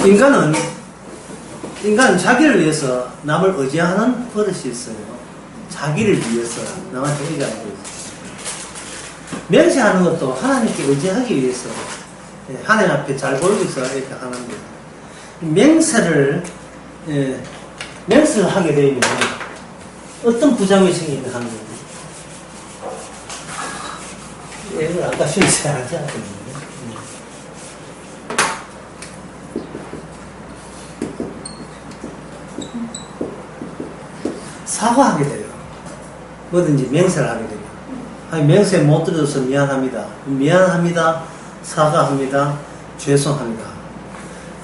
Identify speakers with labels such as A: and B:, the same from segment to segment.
A: 인간은 자기를 위해서 남을 의지하는 버릇이 있어요. 자기를 위해서 남한테 의지하는 버릇이 있어요. 맹세하는 것도 하나님께 의지하기 위해서 하나님 앞에 잘 보이고 있어 이렇게 하는 거예요. 맹세를 하게 되면 어떤 부작용이 생기면 하는 거예요. 이걸 아까 실수하지 않았거든요. 사과하게 돼요. 뭐든지 맹세를 하게 돼요. 아니, 맹세 못 들어서 미안합니다. 미안합니다. 사과합니다. 죄송합니다.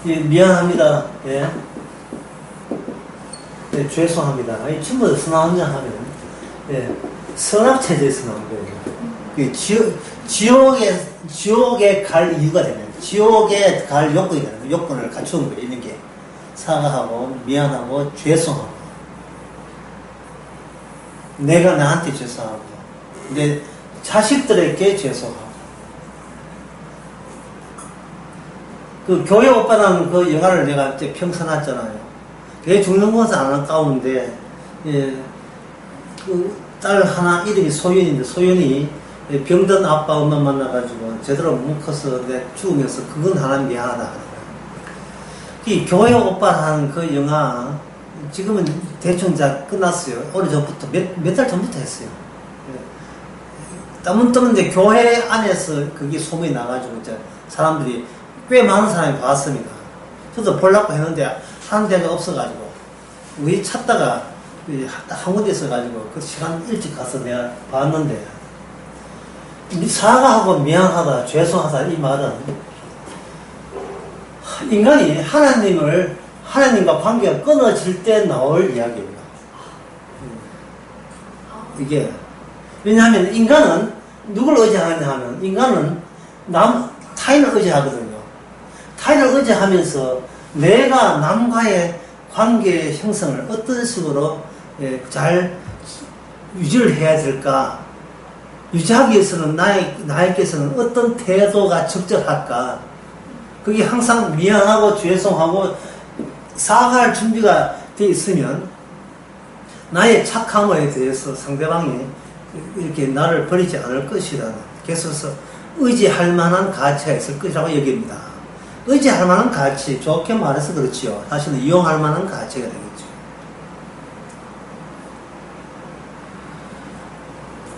A: 미안합니다. 예. 네, 죄송합니다. 아니, 전부 다 선언자 하면, 예. 선악체제에서 나온 거예요. 지옥에 갈 이유가 되는, 지옥에 갈 요건이 되는, 요건을 갖추는 거예요. 있는 게. 사과하고, 미안하고, 죄송하고. 내가 나한테 죄송하고, 내 자식들에게 죄송하고. 그 교회 오빠라는 그 영화를 내가 평선했잖아요. 걔 죽는 것은 안 아까운데, 예, 그 딸 하나 이름이 소연인데, 소연이 병든 아빠 엄마 만나가지고 제대로 못 커서 내 죽으면서 그건 하나님 미안하다. 이 교회 오빠라는 그 영화, 지금은 대충 다 끝났어요. 오래전부터, 몇 달 전부터 했어요. 따문따문데 교회 안에서 그게 소문이 나가지고, 이제 사람들이, 꽤 많은 사람이 봤습니다. 저도 보려고 했는데, 하는 데가 없어가지고, 우리 찾다가, 한 군데 있어가지고, 그 시간 일찍 가서 내가 봤는데, 사과하고 미안하다, 죄송하다, 이 말은, 인간이 하나님과 관계가 끊어질 때 나올 이야기입니다. 이게, 왜냐하면 인간은 누굴 의지하냐 하면, 인간은 타인을 의지하거든요. 타인을 의지하면서 내가 남과의 관계 형성을 어떤 식으로 잘 유지를 해야 될까? 유지하기 위해서는 나에게서는 어떤 태도가 적절할까? 그게 항상 미안하고 죄송하고 사과할 준비가 되어 있으면 나의 착함에 대해서 상대방이 이렇게 나를 버리지 않을 것이라는, 그래서 의지할 만한 가치가 있을 것이라고 여깁니다. 의지할 만한 가치, 좋게 말해서 그렇지요. 사실은 이용할 만한 가치가 되겠죠.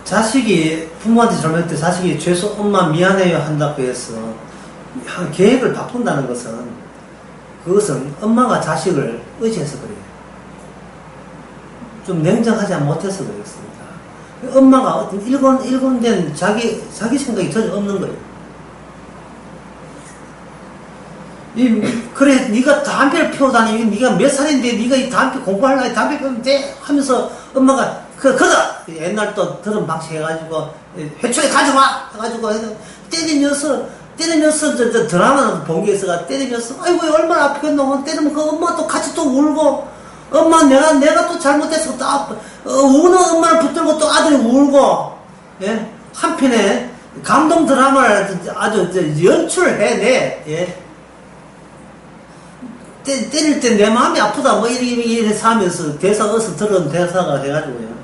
A: 자식이 부모한테 잘못할 때 자식이 엄마 미안해요 한다고 해서 계획을 바꾼다는 그것은 엄마가 자식을 의지해서 그래요. 좀 냉정하지 못해서 그렇습니다. 엄마가 어떤 일관된 자기 생각이 전혀 없는 거예요. 그래, 네가 담배를 피우다니, 네가 몇 살인데 네가 이 담배 공부하려고 담배 피우면 돼? 하면서 엄마가 그다 옛날 또 들은 방식 해가지고 회초리 가져와 해가지고 때리면서 저 드라마는 본 게 있어가 때리면서 아이고 얼마나 아프겠노. 때리면 그 엄마 또 같이 또 울고, 엄마 내가 또 잘못해서 또 우는 엄마를 붙들고 또 아들이 울고, 예? 한편에 감동 드라마를 아주 연출해내. 예? 때릴 때 내 마음이 아프다 뭐 이렇게 하면서 어서 들은 대사가 해가지고요.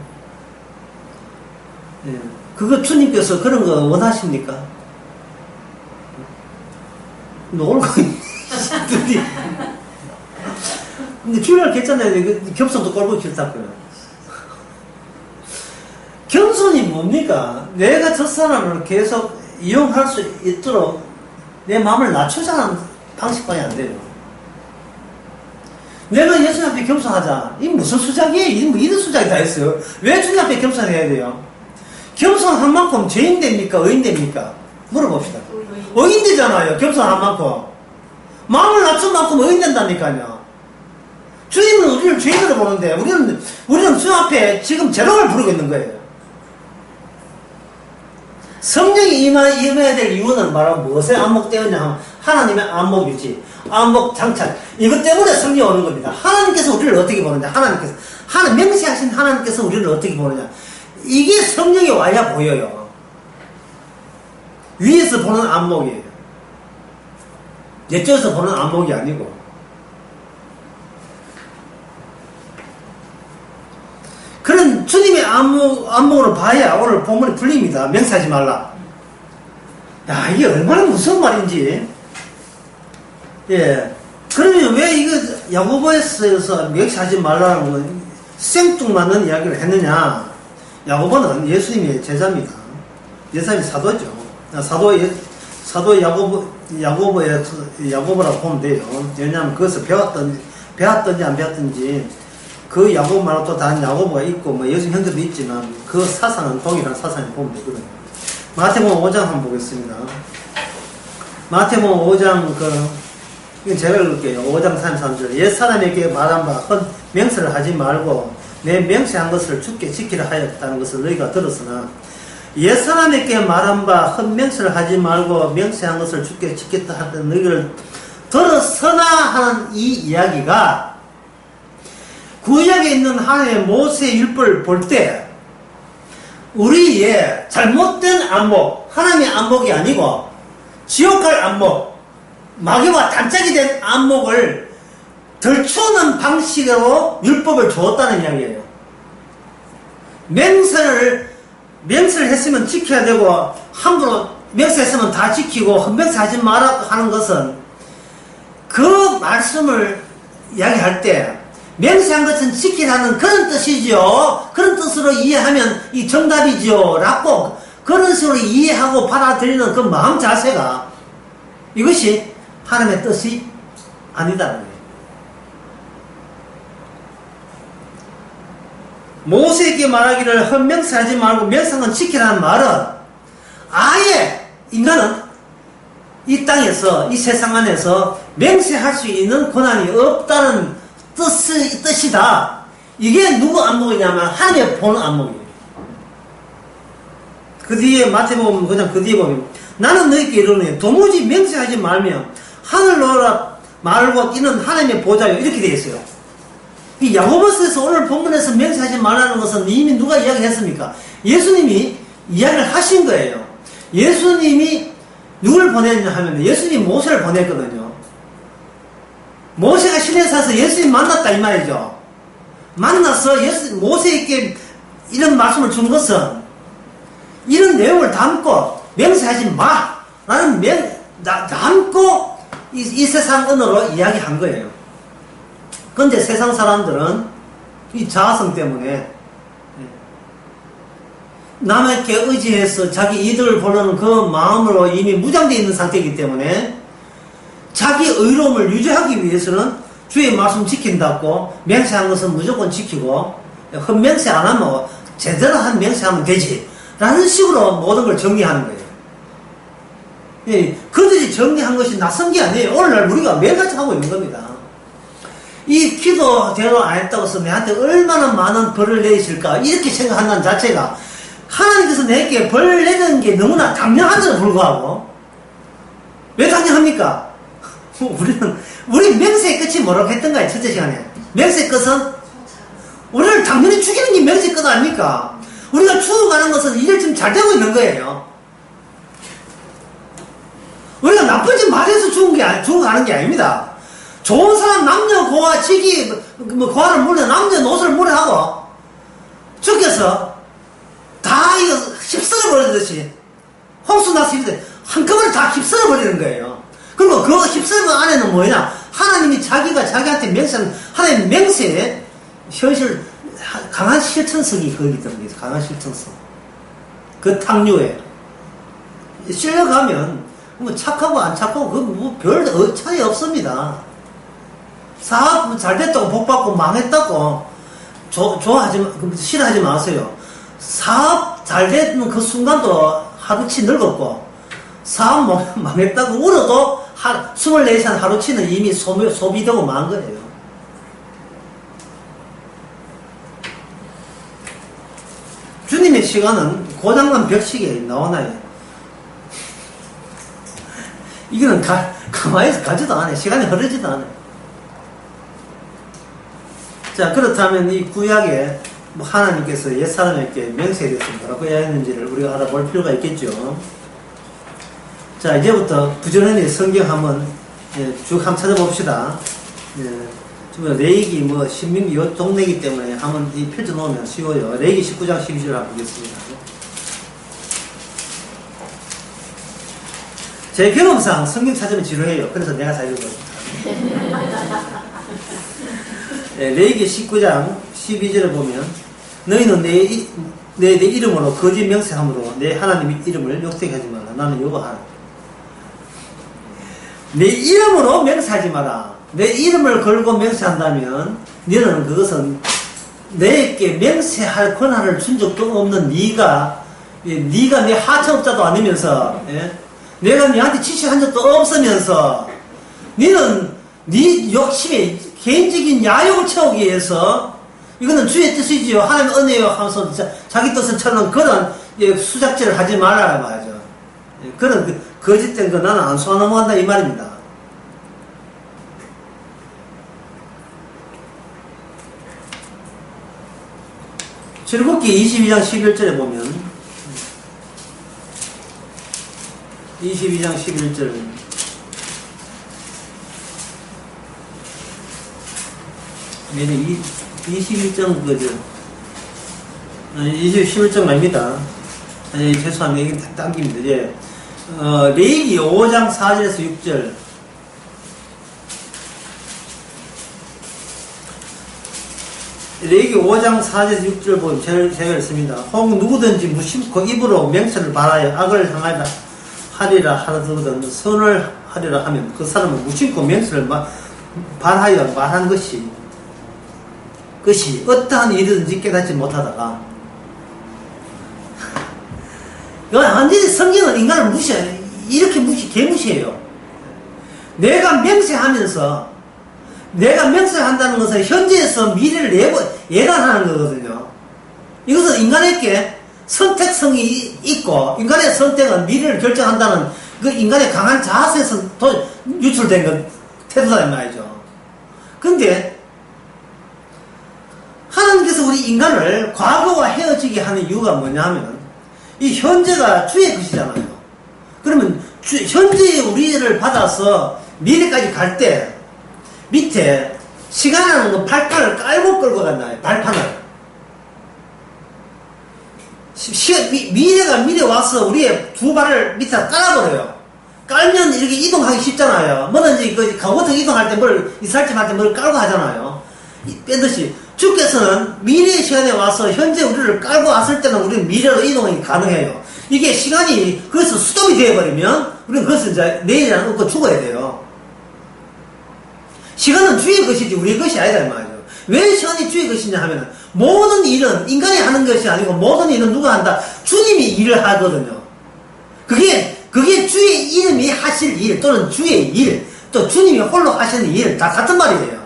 A: 예. 그거 주님께서 그런 거 원하십니까? 놀고 있는데 근데 주일날 괜찮아요. 겸손도 꼴보기 싫다고요. 겸손이 뭡니까? 내가 저 사람을 계속 이용할 수 있도록 내 마음을 낮추자는 방식밖에 안 돼요. 내가 예수님 앞에 겸손하자. 이게 무슨 수작이에요? 이런 수작이 다 있어요. 왜 주님 앞에 겸손해야 돼요? 겸손한 만큼 죄인 됩니까? 의인 됩니까? 물어봅시다. 의인 되잖아요. 겸손한 만큼. 마음을 낮춘 만큼 의인 된다니까요. 주님은 우리를 죄인으로 보는데, 우리는 주님 앞에 지금 재롱을 부르고 있는 거예요. 성령이 임해야 될 이유는 바로 무엇에 안목되었냐 하면, 하나님의 안목이지. 안목 장착. 이것 때문에 성령이 오는 겁니다. 하나님께서 우리를 어떻게 보느냐. 맹세하신 하나님께서 우리를 어떻게 보느냐. 이게 성령이 와야 보여요. 위에서 보는 안목이에요. 내쪽에서 보는 안목이 아니고. 안목으로 봐야 오늘 본문이 풀립니다. 맹세하지 말라. 야, 이게 얼마나 무서운 말인지. 예. 그러면 왜 이거 야고보에서 맹세하지 말라는 건 생뚱맞는 이야기를 했느냐? 야고보는 예수님의 제자입니다. 예수님이 사도죠. 사도 야고보라고 보면 돼요. 왜냐하면 그것을 배웠든지 안 배웠든지 그 야고보 말고 또 다른 야고보가 있고 뭐 예수 형제도 있지만 그 사상은 동일한 사상을 보면 되거든요. 마태복음 5장 한번 보겠습니다. 마태복음 5장 이건 제가 읽을게요. 5장 33절. 옛사람에게 말한 바 헛 맹세를 하지 말고 내 맹세한 것을 주께 지키라 하였다는 것을 너희가 들었으나 옛사람에게 말한 바 헛 맹세를 하지 말고 맹세한 것을 주께 지켰다 하던 너희를 들었으나 하는 이 이야기가 구약에 있는 하나님의 모세의 율법을 볼 때 우리의 잘못된 안목, 하나님의 안목이 아니고 지옥갈 안목, 마귀와 단짝이 된 안목을 덜추는 방식으로 율법을 주었다는 이야기예요. 맹세를 했으면 지켜야 되고 함부로 맹세했으면 다 지키고 헛맹세하지 마라 하는 것은 그 말씀을 이야기할 때 맹세한 것은 지키라는 그런 뜻이죠. 그런 뜻으로 이해하면 이 정답이죠. 라고 그런 식으로 이해하고 받아들이는 그 마음 자세가 이것이 하나님의 뜻이 아니다는 거예요. 모세에게 말하기를 헛맹세하지 말고 맹세한 지키라는 말은 아예 인간은 이 땅에서 이 세상 안에서 맹세할 수 있는 권한이 없다는 뜻이다. 이게 누구 안목이냐면 하나님의 보는 안목이에요. 그 뒤에 마태복음 그냥 그 뒤에 보면 나는 너희에게 이르노니 도무지 맹세하지 말며 하늘 나라 말고 뛰는 하나님의 보좌요 이렇게 되어 있어요. 이 야고보서에서 오늘 본문에서 맹세하지 말라는 것은 이미 누가 이야기했습니까? 예수님이 이야기를 하신 거예요. 예수님이 누굴 보냈냐 하면 예수님이 모세를 보냈거든요. 모세가 시내에 사서 예수님 만났다 이 말이죠. 만나서 모세에게 이런 말씀을 준 것은 이런 내용을 담고 맹세하지 마 라는 담고 이 세상 언어로 이야기한 거예요. 그런데 세상 사람들은 이 자아성 때문에 남에게 의지해서 자기 이득을 보려는 그 마음으로 이미 무장되어 있는 상태이기 때문에 자기 의로움을 유지하기 위해서는 주의 말씀 지킨다고 맹세한 것은 무조건 지키고 헛맹세 안 하면 제대로 한 맹세하면 되지 라는 식으로 모든 걸 정리하는 거예요. 예, 그들이 정리한 것이 낯선 게 아니에요. 오늘날 우리가 매일같이 하고 있는 겁니다. 이 기도대로 안 했다고 해서 내한테 얼마나 많은 벌을 내리실까 이렇게 생각한다는 자체가 하나님께서 내게 벌 내는 게 너무나 당연한데도 불구하고 왜 당연합니까? 우리 맹세의 끝이 뭐라고 했던가요? 첫째 시간에 맹세의 끝은 우리를 당연히 죽이는 게 맹세의 끝 아닙니까? 우리가 죽어가는 것은 이제 지금 잘 되고 있는 거예요. 우리가 나쁜 짓 말해서 죽어가는 게 아닙니다. 좋은 사람 남녀 고아 지기 고아를 물려 남녀 노소를 물려하고 죽여서 다 이거 휩쓸어 버리듯이 홍수 나서 한꺼번에 다 휩쓸어 버리는 거예요. 그리고 그 휩쓸어 안에는 뭐냐? 하나님이 자기가 자기한테 맹세하는 하나님 맹세의 현실 강한 실천성이 거기 때문에 강한 실천성 그 탕류에 실려가면 뭐 착하고 안 착하고 그 별 차이 없습니다. 사업 잘 됐다고 복받고 망했다고 싫어하지 마세요. 사업 잘 되는 그 순간도 하루치 늙었고 사업 망했다고 울어도 24시간 하루치는 이미 소비되고 만 거예요. 주님의 시간은 고장난 벽시계에 나오나요? 이거는 가만히 가지도 않아요. 시간이 흐르지도 않아요. 자, 그렇다면 이 구약에 하나님께서 옛사람에게 맹세에 대해서 뭐라고 했는지를 우리가 알아볼 필요가 있겠죠. 자, 이제부터 부지런히 성경 한번 쭉 한번 찾아봅시다. 레이기 신민기 요 동네이기 때문에 한번 이 펼쳐 놓으면 쉬워요. 레이기 19장 12절 한번 보겠습니다. 제 경험상 성경 찾으면 지루해요. 그래서 내가 잘 읽어요. 네, 레이기 19장 12절을 보면 너희는 내 이름으로 거짓 명세함으로 내 하나님의 이름을 욕되게 하지 마라. 나는 여호와 하나님. 내 이름으로 명세하지 마라. 내 이름을 걸고 명세한다면 너는 그것은 내게 명세할 권한을 준 적도 없는 네가 내 하청업자도 아니면서 내가 네한테 지시한 적도 없으면서 너는 네 욕심에 개인적인 야욕을 채우기 위해서 이거는 주의 뜻이지요. 하나님의 은혜요 하면서 자기 뜻을 찾는 그런 수작질을 하지 말아야 말이죠. 그런 거짓된 거 나는 안 쏘아 넘어간다 이 말입니다. 출애굽기 22장 11절에 보면 22장 11절 21장 그죠? 21장 아닙니다. 죄송합니다. 이게 당깁니다. 예. 레위기 5장 4절에서 6절. 레위기 5장 4절에서 6절 보면 제가 읽습니다. 혹 누구든지 무심코 입으로 맹세를 발하여 악을 향하리라 하리라 하거든 선을 하리라 하면 그 사람은 무심코 맹세를 발하여 말한 것이 어떠한 일이든지 깨닫지 못하다가 완전히 성경은 인간을 무시해요. 이렇게 개무시해요. 내가 명세한다는 것은 현재에서 미래를 예단하는 거거든요. 이것은 인간에게 선택성이 있고 인간의 선택은 미래를 결정한다는 그 인간의 강한 자아에서 유출된 태도다 이 말이죠. 근데 하나님께서 우리 인간을 과거와 헤어지게 하는 이유가 뭐냐 하면 이 현재가 주의 것이잖아요. 그러면 현재의 우리를 받아서 미래까지 갈 때 밑에 시간이라는 건 발판을 깔고 끌고 간다. 발판을. 미래가 미래 와서 우리의 두 발을 밑에 깔아버려요. 깔면 이렇게 이동하기 쉽잖아요. 뭐든지 가구 같은 거 이동할 때 이살집 할 때 뭘 깔고 하잖아요. 뺀듯이 주께서는 미래의 시간에 와서 현재 우리를 깔고 왔을 때는 우리는 미래로 이동이 가능해요. 이게 시간이 그래서 스톱이 되어버리면 우리는 그것을 이제 내일이라는 없고 죽어야 돼요. 시간은 주의 것이지 우리의 것이 아니다 이 말이죠. 왜 시간이 주의 것이냐 하면 모든 일은 인간이 하는 것이 아니고 모든 일은 누가 한다? 주님이 일을 하거든요. 그게 주의 이름이 하실 일 또는 주의 일 또 주님이 홀로 하시는 일 다 같은 말이에요.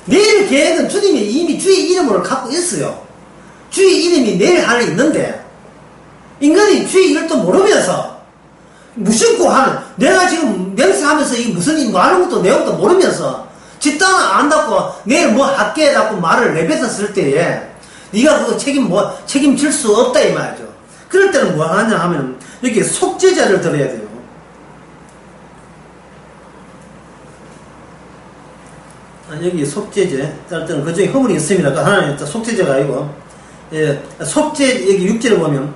A: 내일 계획은 주님이 이미 주의 이름으로 갖고 있어요. 주의 이름이 내일 하나 있는데 인간이 주의 일을 또 모르면서 무심코 하는 내가 지금 명세하면서 이게 무슨 일인고 아는 것도 내용도 모르면서 집단을 안 닫고 내일 뭐 할게 해갖고 말을 내뱉었을 때에 네가 그거 책임질 수 없다 이 말이죠. 그럴 때는 뭐 하냐 하면 이렇게 속죄제를 드려야 돼요. 여기 속죄제 따를 때는 그 중에 허물이 있습니다. 그 하나는 속죄제가 아니고 속죄 여기 6절을 보면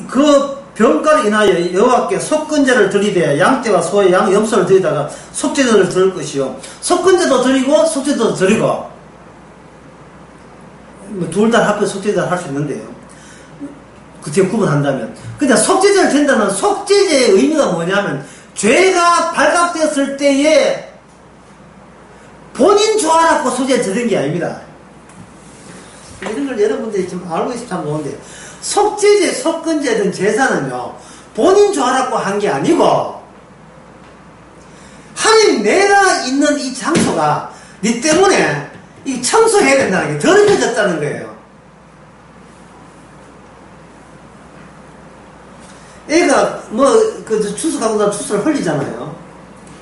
A: 그 병가를 인하여 여호와께 속건제를 드리되 양떼와 소의 양 염소를 드리다가 속죄제를 드릴 것이요 속건제도 드리고 속죄제도 드리고 둘 다 합해서 속죄제를 할 수 있는데요. 그때 구분한다면 근데 속죄제를 드린다는 속죄제의 의미가 뭐냐면 죄가 발각되었을 때에 본인 좋아라고 속죄 드린 게 아닙니다. 이런 걸 여러분들이 지금 알고 있으면 참 좋은데 속죄제, 속건제 등 제사는요 본인 좋아라고 한 게 아니고 하나님 내가 있는 이 장소가 네 때문에 이 청소해야 된다는 게 더러워졌다는 거예요. 애가 추수하고 나서 추수를 흘리잖아요.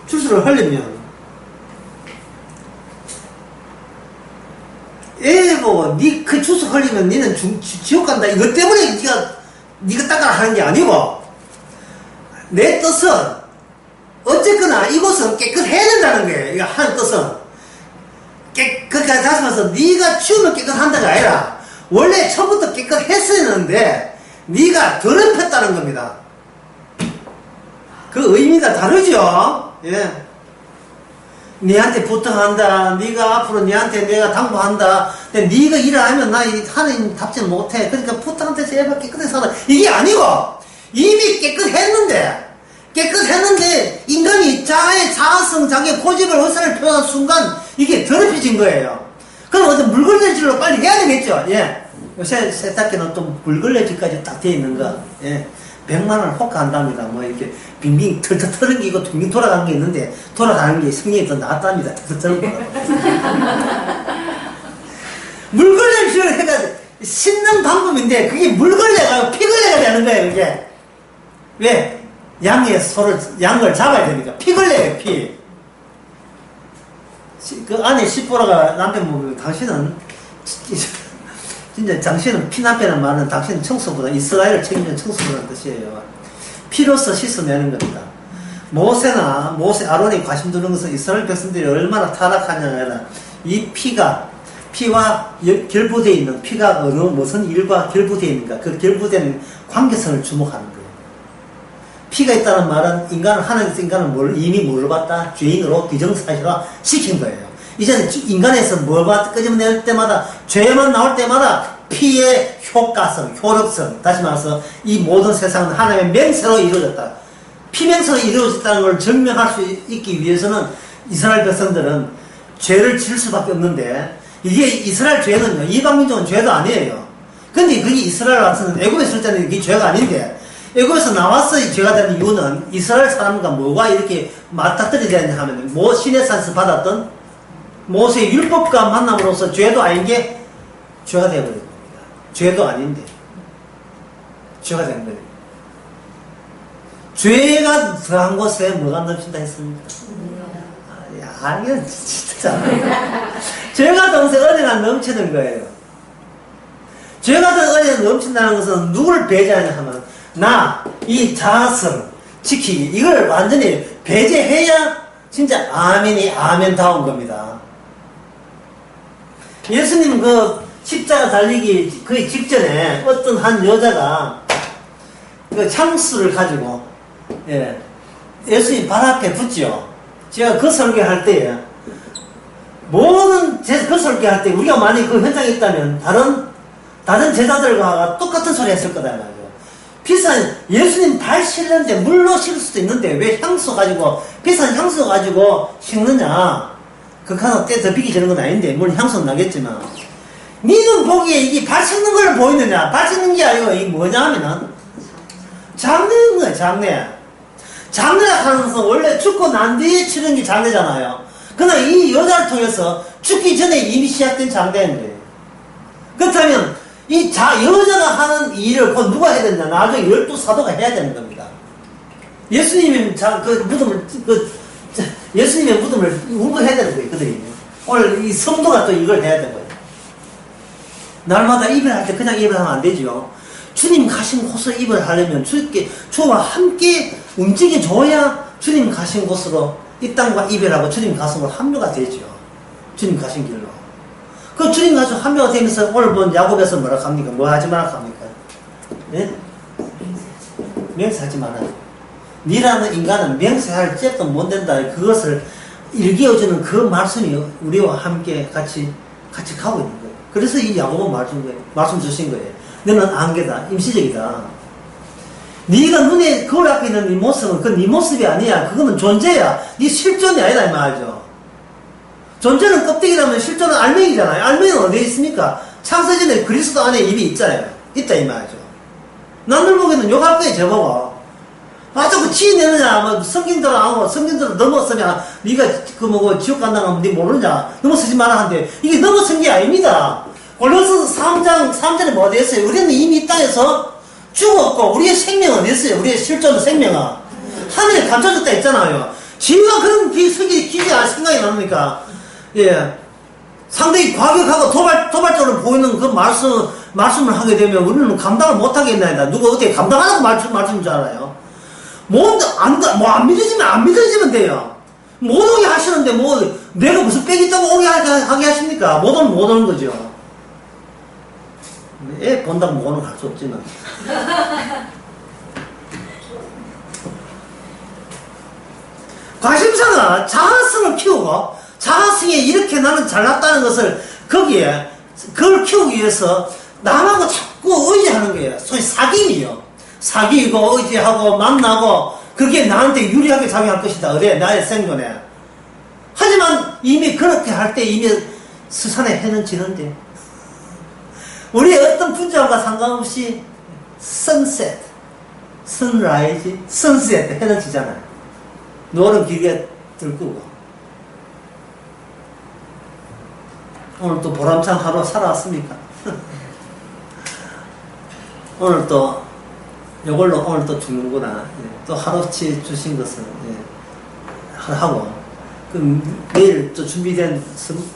A: 추수를 흘리면 애 보고 그 추수 흘리면 니는 지옥 간다 이것 때문에 니가 닦아라 하는 게 아니고 내 뜻은 어쨌거나 이곳은 깨끗해야 된다는 거예요. 이거 하는 뜻은 그러니까 다시 말해서 네가 치우면 깨끗한다가 아니라 원래 처음부터 깨끗했었는데 네가 더럽혔다는 겁니다. 그 의미가 다르죠. 예. 네한테 부탁한다. 네가 앞으로 네한테 내가 당부한다. 근데 네가 일을 하면 나 하나님 답지 못해. 그러니까 부탁한테 제발 깨끗하게 살아. 이게 아니고 이미 깨끗했는데 인간이 자아의 자아성, 자기의 고집을 의사를 표현한 순간 이게 더럽혀진 거예요. 그럼 어떤 물걸레질로 빨리 해야 되겠죠. 예. 요새 세탁기는 또 물걸레질까지 딱 되어 있는 거. 예. 100만 원을 호가한답니다. 뭐 이렇게 빙빙 털털 털은기고 빙빙 돌아가는 게 있는데 돌아가는 게 성능이 더 낫답니다. 털털 거. 물걸레질을 해가 씻는 방법인데 그게 물걸레가 피걸레가 되는 거예요. 그게 왜? 양을 잡아야 되니까. 피걸레예요. 피. 그 안에 씨보라가 남편 보면 당신은 진짜 당신은 피난배는 말은 당신은 청소보다 이스라엘을 책임지는 청소보다는 뜻이에요. 피로서 씻어내는 겁니다. 아론이 관심 두는 것은 이스라엘 백성들이 얼마나 타락하냐가 이 피와 결부되어 있는 피가 무슨 일과 결부되어 있는가 그 결부되는 관계성을 주목하는 거예요. 피가 있다는 말은 하나님께서 인간을 이미 뭘로 봤다? 죄인으로 기정사실화 시킨 거예요. 이제는 인간에서 끄집어낼 때마다, 죄만 나올 때마다 피의 효과성, 효력성, 다시 말해서 이 모든 세상은 하나님의 맹세로 이루어졌다. 피맹세로 이루어졌다는 걸 증명할 수 있기 위해서는 이스라엘 백성들은 죄를 지을 수밖에 없는데, 이게 이스라엘 죄는요, 이방민족은 죄도 아니에요. 근데 그게 이스라엘 와서는 애굽에 있을 때는 이게 죄가 아닌데, 애굽에서 나와서 죄가 되는 이유는 이스라엘 사람과 뭐가 이렇게 맞닥뜨리게 되느냐 하면, 시내산에서 받았던 모세의 율법과 만남으로써 죄도 아닌 게 죄가 되어버린 겁니다. 죄도 아닌데 죄가 된 거예요. 죄가 들어간 곳에 뭐가 넘친다 했습니까? 아니요, 진짜. 죄가 든 곳에 은혜가 넘치는 거예요. 죄가 든 은혜가 넘친다는 것은 누구를 배제하냐 하면 이 자아성 지키기 이걸 완전히 배제해야 진짜 아멘이 아멘다운 겁니다. 예수님 십자가 달리기 거의 직전에 어떤 한 여자가 향수를 가지고 예수님 발 앞에 붙죠. 제가 그 설교할 때에 그 설교할 때 우리가 만약에 그 현장에 있다면 다른 제자들과 똑같은 소리 했을 거다 말이에요. 비싼 예수님 발 씻는데 물로 씻을 수도 있는데 왜 비싼 향수 가지고 씻느냐. 극한으로 때 덮이기 저런 건 아닌데 물론 향수는 나겠지만 니는 보기에 이게 발 씻는 걸 보이느냐. 발 씻는 게 아니고 이게 뭐냐 하면은 장례인 거야. 장례라 하는 것은 원래 죽고 난 뒤에 치르는 게 장례잖아요. 그러나 이 여자를 통해서 죽기 전에 이미 시작된 장례인 거예요. 그렇다면 여자가 하는 일을 곧 누가 해야 된다? 나중에 12사도가 해야 되는 겁니다. 예수님의 무덤을 운거해야 되는 거예요, 그들이. 오늘 이 성도가 또 이걸 해야 되는 거예요. 날마다 예배할 때 그냥 예배하면 안 되죠. 주님 가신 곳으로 예배를 하려면 주와 함께 움직여줘야 주님 가신 곳으로 이 땅과 예배하고 주님 가슴으로 합류가 되죠. 주님 가신 길로. 그 주님 가서 합류가 되면서 오늘 야곱에서 뭐라 합니까? 뭐 하지 마라 합니까? 예? 맹세하지 마라. 니라는 인간은 맹세할 잽도 못 된다. 그것을 일깨워주는 그 말씀이 우리와 함께 같이 가고 있는 거예요. 그래서 이 야곱은 말씀 주신 거예요. 너는 안개다. 임시적이다. 네가 눈에 거울 앞에 있는 네 모습은 그 네 모습이 아니야. 그거는 존재야. 네 실존이 아니다 이 말이죠. 존재는 껍데기라면 실존은 알맹이잖아요. 알맹이는 어디에 있습니까? 창세전에 그리스도 안에 이미 있잖아요. 있다 이 말이죠. 남들 보기에는 욕할 거예요. 저보고. 자꾸 지내느냐, 성경대로 하고, 성경대로 넘어서냐, 네가 지옥 간다는 건 네 모르냐, 넘어서지 마라 하는데, 이게 넘어선 게 아닙니다. 골로새서 3절에 뭐 어디 했어요? 우리는 이미 이 땅에서 죽었고, 우리의 생명은 어디 있어요? 우리의 실존의 생명은 하늘에 감춰졌다 했잖아요. 지가 그런 기대할 생각이 납니까? 예. 상당히 과격하고 도발적으로 보이는 그 말씀을 하게 되면 우리는 감당을 못하겠나이다. 누가 어떻게 감당하라고 말씀인 줄 알아요? 안 믿어지면 안 믿어지면 돼요. 못 오게 하시는데 뭐 내가 무슨 빽 있다고 오게 하게 하십니까? 못 오면 못 오는 거죠. 애 본다고 못 오는 거 할 수 없지만. 관심사가 자아성을 키우고 자아성에 이렇게 나는 잘났다는 것을 거기에 그걸 키우기 위해서 남하고 자꾸 의지하는 거예요. 소위 사귐이요. 사귀고 의지하고 만나고 그게 나한테 유리하게 작용할 것이다. 그래 나의 생존에. 하지만 이미 그렇게 할 때 이미 스산에 해는 지는데 우리의 어떤 분자와 상관없이 sunset, sunrise, sunset 해는 지잖아요. 노을은 길게 들고 오늘 또 보람찬 하루 살아왔습니까? 오늘 또 이걸로 오늘 또 죽는구나. 또 하루치 주신 것은 하고 그럼 내일 또 준비된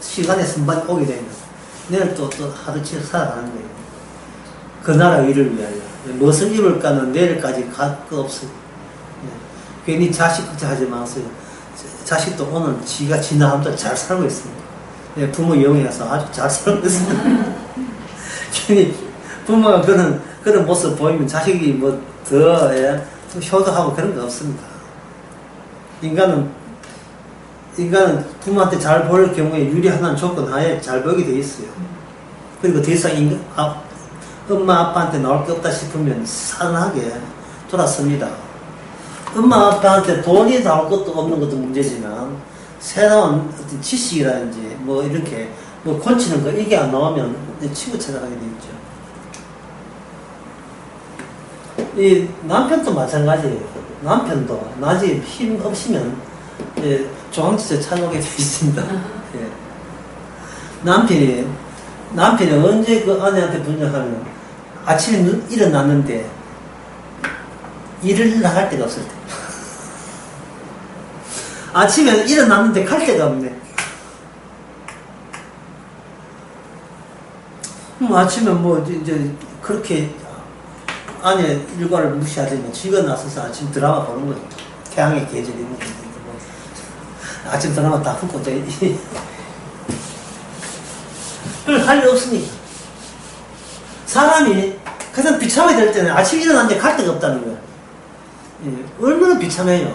A: 시간에 선반이 오게 되면 내일 또 하루치 살아가는 거예요. 그 나라 일을 위하여 무엇을 입을까는 내일까지 갈 거 없어요. 괜히 자식 걱정하지 마세요. 자식도 오늘 지가 지나면서 잘 살고 있습니다. 부모 영위해서 아주 잘 살고 있습니다. 괜히 부모가 그런 모습 보이면 자식이 뭐 더 효도하고 그런 거 없습니다. 인간은 부모한테 잘 보일 경우에 유리한 조건 하에 잘 보이게 돼 있어요. 그리고 더 이상 엄마 아빠한테 나올 게 없다 싶으면 산하게 돌아섭니다. 엄마 아빠한테 돈이 나올 것도 없는 것도 문제지만 새로운 어떤 지식이라든지 뭐 이렇게 뭐 고치는 거 이게 안 나오면 친구 찾아가게 돼 있죠. 이 남편도 마찬가지예요. 남편도 낮에 힘 없으면 조항지에 찾아오게 돼 있습니다. 예. 남편이 언제 그 아내한테 분석하면 아침에 일어났는데 일을 나갈 데가 없을 때. 아침에 일어났는데 갈 데가 없네. 아침에 뭐 이제 그렇게 아내 일과를 무시하지만 집에 나서서 아침 드라마 보는 거예요. 태양의 계절이 뭐 아침 드라마 다 훑고 할 일 없으니까. 사람이 가장 비참하게 될 때는 아침 일어났는데 갈 데가 없다는 거예요. 얼마나 비참해요.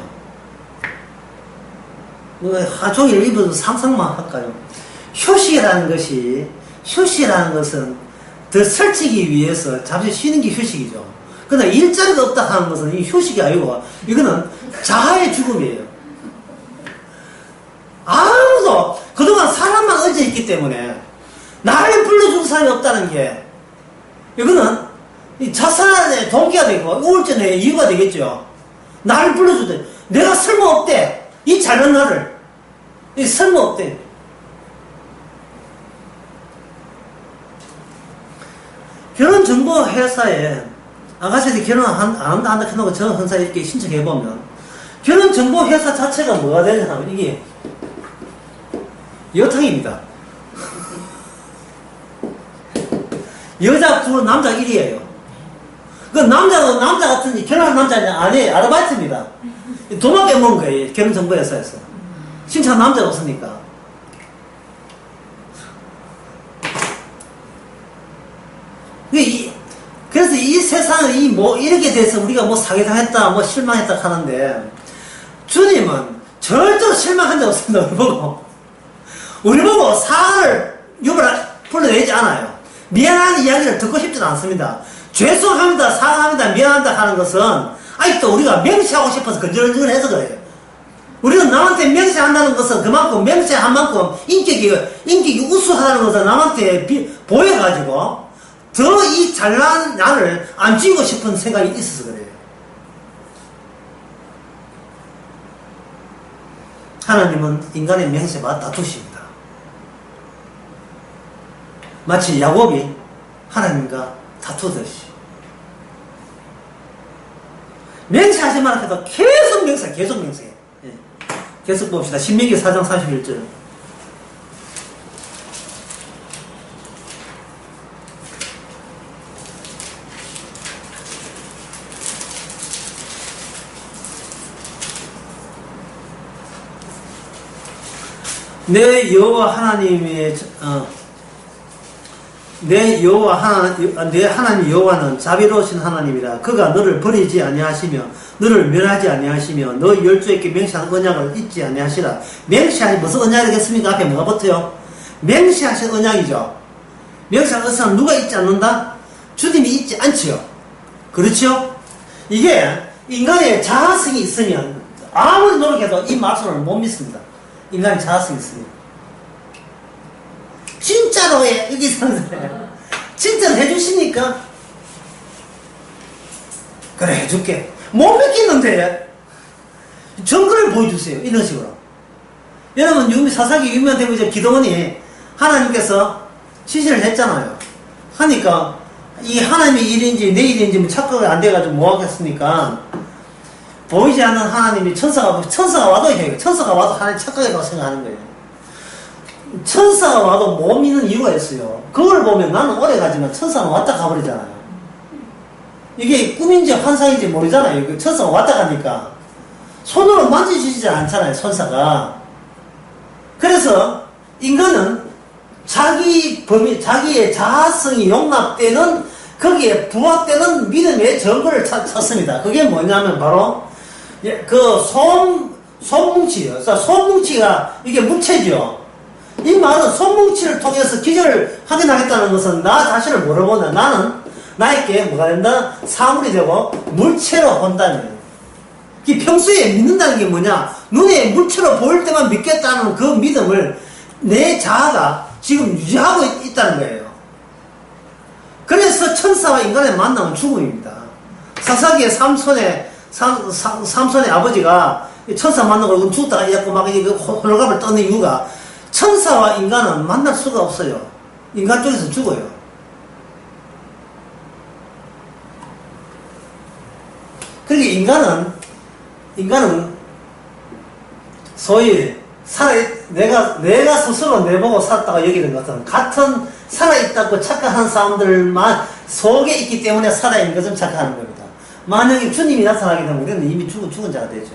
A: 하종일 입어도 상상만 할까요? 휴식이라는 것은 더 설치기 위해서 잠시 쉬는 게 휴식이죠. 그러나 일자리가 없다 하는 것은 이 휴식이 아니고 이거는 자아의 죽음이에요. 아무도 그동안 사람만 의지했기 때문에 나를 불러주는 사람이 없다는 게 이거는 자살의 동기가 되고 우울증의 이유가 되겠죠. 나를 불러주대. 내가 쓸모없대. 이 잘난 나를. 쓸모없대. 결혼정보회사에 아가씨들이 결혼 안 한다 해놓고 저 회사에 이렇게 신청해보면 결혼정보회사 자체가 뭐가 되냐 하면 이게 여탕입니다. 여자 9, 남자 1이에요. 그 남자 같은 결혼한 남자는 아니에요. 아르바이트입니다. 돈만 빼먹은 거예요. 결혼정보회사에서. 신청 남자가 없으니까. 그래서 이 세상은 이렇게 돼서 우리가 뭐 사기당했다, 뭐 실망했다 하는데, 주님은 절대로 실망한 적 없습니다. 우리 보고 사를 불러내지 않아요. 미안한 이야기를 듣고 싶지는 않습니다. 죄송합니다, 사과합니다, 미안하다 하는 것은 아직도 우리가 맹세하고 싶어서 근질근질해서 그래요. 우리는 남한테 맹세한다는 것은 그만큼 맹세한 만큼 인격이 우수하다는 것을 남한테 보여가지고 더 이 잘난 나를 안 쥐고 싶은 생각이 있어서 그래요. 하나님은 인간의 맹세와 다투십니다. 마치 야곱이 하나님과 다투듯이. 맹세하지 말라 해도 계속 맹세. 예. 계속 봅시다. 신명기 4장 31절. 내 여호와 하나님의 내 하나님 여호와는 자비로우신 하나님이라. 그가 너를 버리지 아니하시며 너를 멸하지 아니하시며 너 열조에게 맹세한 언약을 잊지 아니하시라. 맹세하신 무슨 언약이겠습니까? 앞에 뭐가 붙어요? 맹세하신 언약이죠. 맹세한 언약은 누가 잊지 않는다? 주님이 잊지 않지요. 그렇죠? 이게 인간의 자아성이 있으면 아무리 노력해도 이 말씀을 못 믿습니다. 인간의 자아성이 있으면. 진짜로 해. 여기 상대해. 진짜로 해주시니까. 그래, 해줄게. 못 믿겠는데. 증거를 보여주세요. 이런 식으로. 여러분, 사사기 유명되고 이제 기도원이 하나님께서 지시를 했잖아요. 하니까, 이 하나님의 일인지 내 일인지 뭐 착각이 안 돼가지고 뭐 하겠습니까? 보이지 않는 하나님이 천사가 와도 해요. 천사가 와도 하나님 착각이라고 생각하는 거예요. 천사가 와도 못 믿는 이유가 있어요. 그걸 보면 나는 오래 가지만 천사는 왔다 가버리잖아요. 이게 꿈인지 환상인지 모르잖아요. 천사가 왔다 가니까. 손으로 만지시지 않잖아요, 천사가. 그래서 인간은 자기의 자아성이 용납되는, 거기에 부합되는 믿음의 증거를 찾습니다. 그게 뭐냐면 바로, 손뭉치요. 손뭉치가, 이게 묵체죠. 이 말은 손뭉치를 통해서 기절을 확인하겠다는 것은 나 자신을 물어보는, 나는 나에게 뭐가 된다? 사물이 되고 물체로 본다는 거예요. 이 평소에 믿는다는 게 뭐냐? 눈에 물체로 보일 때만 믿겠다는 그 믿음을 내 자아가 지금 유지하고 있다는 거예요. 그래서 천사와 인간의 만남은 죽음입니다. 사사기의 삼손의 아버지가 천사 만나고 죽다가 이렇게 막 홀로감을 떠는 이유가, 천사와 인간은 만날 수가 없어요. 인간 쪽에서 죽어요. 그러니까 인간은 소위 내가 스스로 내보고 살았다고 여기는 것은, 같은 살아있다고 착각하는 사람들만 속에 있기 때문에 살아있는 것을 착각하는 겁니다. 만약에 주님이 나타나게 되면 우리는 이미 죽은 자가 되죠.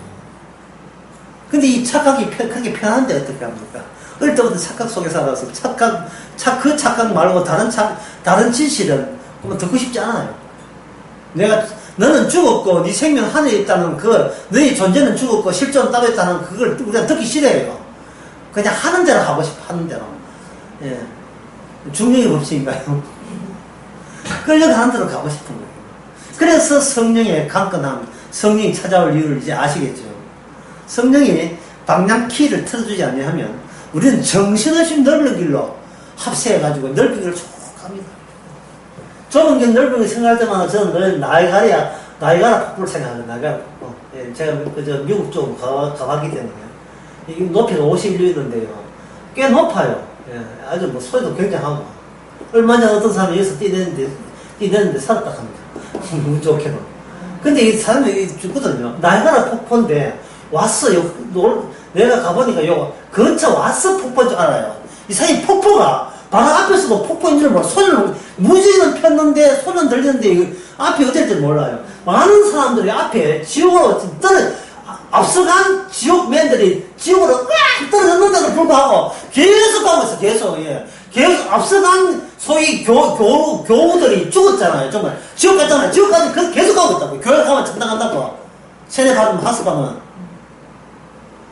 A: 근데 이 착각이 크게 편한데 어떻게 합니까? 어릴 때부터 착각 속에 살아서 그 착각 말고 다른 진실은 듣고 싶지 않아요. 너는 죽었고 네 생명 하늘에 있다는 너의 존재는 죽었고 실존은 따로 있다는 그걸 우리가 듣기 싫어요. 그냥 하는 대로 하고 싶어, 하는 대로. 예. 중력의 법칙인가요? 끌려가는 대로 가고 싶은 거예요. 그래서 성령의 강건함, 성령이 찾아올 이유를 이제 아시겠죠. 성령이 방향키를 틀어주지 않으면 우리는 정신없이 넓은 길로 합세해가지고 넓은 길을 쭉 갑니다. 좁은 길 넓은 길 생각할 때마다 저는 늘 나이가라 폭포를 생각하는 거예요. 예, 제가 미국 쪽으로 가봤기 때문에. 이 높이가 51m인데요. 꽤 높아요. 예, 아주 뭐 소리도 굉장하고. 얼마 전에 어떤 사람이 여기서 뛰는데 살았다 합니다. 운 좋게도. 근데 이 사람이 죽거든요. 나이가라 폭포인데, 왔어요. 내가 가보니까 근처 왔어 폭포인 줄 알아요. 이 사람이 폭포가 바로 앞에서도 폭포인 줄 몰라. 손을, 무지는 폈는데, 손은 들리는데, 앞이 어떨지 몰라요. 많은 사람들이 앞에 지옥으로 앞서간 지옥맨들이 지옥으로 떨어졌는데도 불구하고 계속 가고 있어, 계속. 예. 계속 앞서간 소위 교우들이 죽었잖아요. 정말. 지옥 갔잖아요. 지옥까지 계속 가고 있다고. 교회 가면 전당한다고. 세례 받으면, 학습 받으면.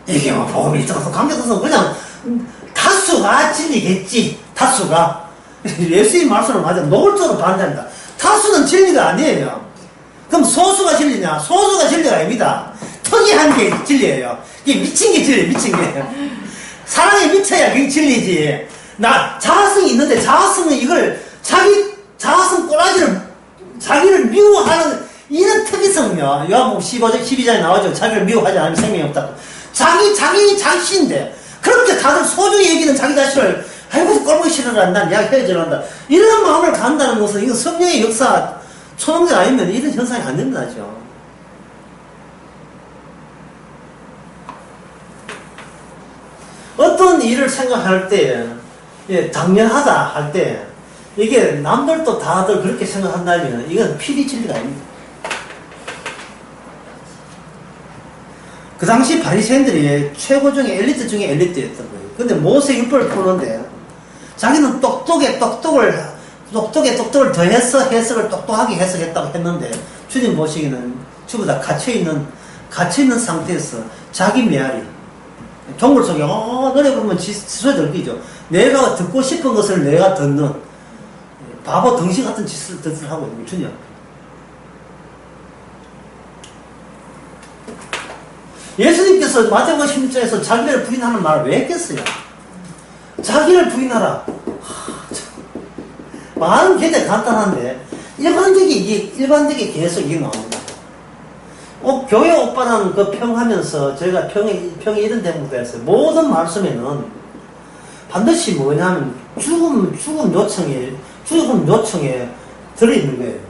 A: 이게 뭐 복음이 있어서 관계없어서 그냥 다수가 진리겠지. 다수가. 예수님 말씀을 맞아. 노골적으로 반대합니다. 다수는 진리가 아니에요. 그럼 소수가 진리냐? 소수가 진리가 아닙니다. 특이한 게 진리예요. 이게 미친 게 진리예요. 미친 게. 사랑에 미쳐야 그게 진리지. 자아성이 있는데 자아성은 이걸 자아성 꼬라지를 자기를 미워하는 이런 특이성이요. 요한복음 12장에 나오죠. 자기를 미워하지 않으면 생명이 없다고. 자기 자신인데 그렇게 다들 소중히 여기는 자기 자신을 아이고 꼴보기 싫어라, 난 야 헤어지려 한다, 이런 마음을 갖는다는 것은 이건 성령의 역사 초능력 아니면 이런 현상이 안 된다죠. 어떤 일을 생각할 때, 당연하다 할 때, 이게 남들도 다들 그렇게 생각한다면 이건 필히 진리가 아닙니다. 그 당시 바리새인들이 최고 중에 엘리트 중에 엘리트였던 거예요. 근데 모세율법을 푸는데 자기는 똑똑에 똑똑을 더해서 해석을 똑똑하게 해석했다고 했는데 주님 보시기는 주보다 갇혀있는 상태에서 자기 메아리 동물 속에 노래 부르면 지소리 들리죠. 내가 듣고 싶은 것을 내가 듣는 바보 덩시 같은 짓을 하고 있는 주님. 예수님께서 마태복음 16장에서 자기를 부인하는 말을 왜 했겠어요? 자기를 부인하라. 말은 굉장히 간단한데 일반적인 계속 이게 나옵니다. 교회 오빠라는 그 평하면서 저희가 평에 이런 대목도 했어요. 모든 말씀에는 반드시 뭐냐면 죽음 요청에 들어있는 거예요.